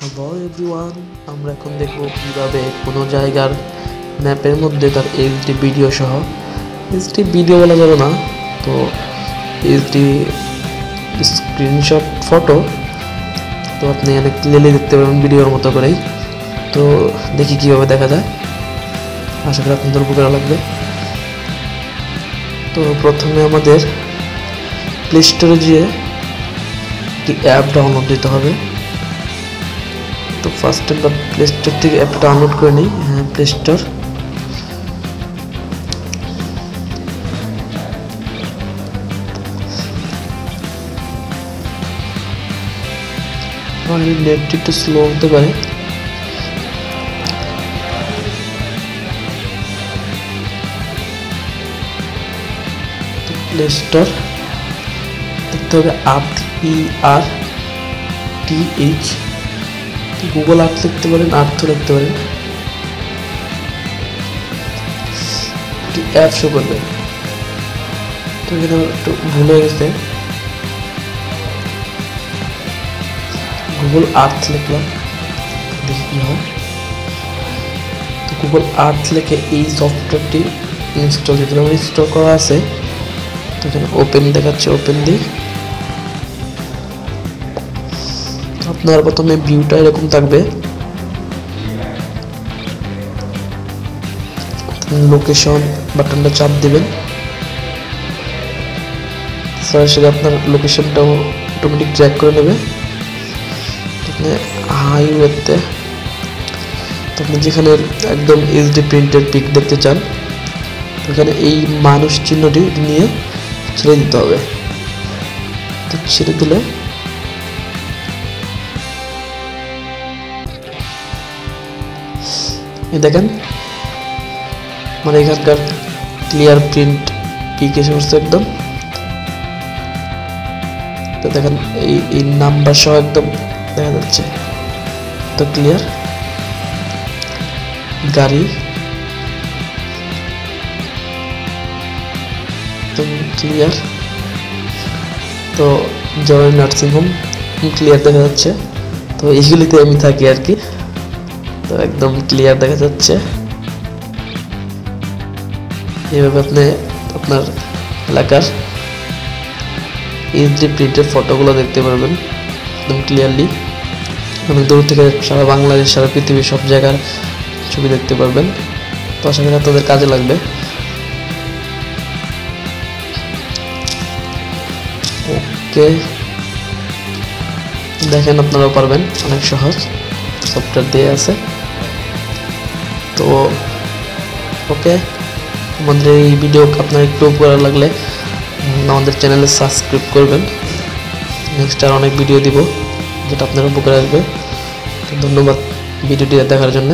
Hello everyone, আমরা এখন দেখব কিভাবে কোনো জায়গার ম্যাপের মধ্যে তার এইচডি ভিডিও সহ, এইচডি ভিডিও বলা যাবে না, তো এইচডি স্ক্রিনশট ফটো, তো আপনি অনেক ক্লিয়ারলি দেখতে পাবেন ভিডিওর মতো করেই। তো দেখি কীভাবে দেখা যায়, আশা করি আপনাদের উপকার লাগবে। তো প্রথমে আমাদের প্লে স্টোরে গিয়ে একটি অ্যাপ ডাউনলোড দিতে হবে। তো ফার্স্ট আমরা প্লে স্টোর থেকে অ্যাপটা ডাউনলোড করে নিই। হ্যাঁ, প্লে স্টোর। নেটটি একটু স্লো হতে পারে। প্লে স্টোর দেখতে হবে আর্থ, ERTH। গুগল আর্থ লিখতে পারেন, আর্থ লিখতে পারেন। অ্যাপ শো করবে। তো এখানে একটু ভুল হয়ে গেছে, গুগল আর্থ লিখলাম, দেখি কি হয়। তো গুগল আর্থ লিখে এই সফটওয়্যারটি ইনস্টল দিতে হবে। ইনস্টল করা আছে, তো এখানে ওপেন দেখাচ্ছে, ওপেন দিই। আপনার প্রথমে ভিউটা এরকম থাকবে, লোকেশন বাটনটা চাপ দিবেন, সরাসরি আপনার লোকেশনটাও অটোমেটিক ট্র্যাক করে নেবে। হাইওয়েতে আপনি যেখানে একদম এইচডি প্রিন্টের পিক দেখতে চান, ওখানে এই মানুষ চিহ্নটি নিয়ে ছেড়ে দিতে হবে। তো ছেড়ে দিলে দেখেন মানে এখানকার ক্লিয়ার প্রিন্ট পিক এসে পড়ছে একদম। তো দেখেন এই নাম্বার সহ একদম দেখা যাচ্ছে, তো ক্লিয়ার। গাড়ি একদম ক্লিয়ার। তো জয় নার্সিংহোম ক্লিয়ার দেখা যাচ্ছে। তো এইগুলিতে আমি থাকি আর কি, তো একদম ক্লিয়ার দেখা যাচ্ছে। এইভাবে আপনি আপনার এলাকার এইচডি প্রিন্টের ফটোগুলো দেখতে পারবেন একদম ক্লিয়ারলি। অনেক দূর থেকে সারা বাংলাদেশ, সারা পৃথিবীর সব জায়গার ছবি দেখতে পারবেন। তো আশা করি আপনাদের কাজে লাগবে। ওকে, দেখেন আপনারাও পারবেন, অনেক সহজ সফটওয়্যার দিয়ে আছে। তো ওকে, আমাদের এই ভিডিও আপনার একটু উপকার লাগলে আমাদের চ্যানেলে সাবস্ক্রাইব করবেন। নেক্সট আর অনেক ভিডিও দিব যেটা আপনার উপকার আসবে। ধন্যবাদ ভিডিওটি দেখার জন্য।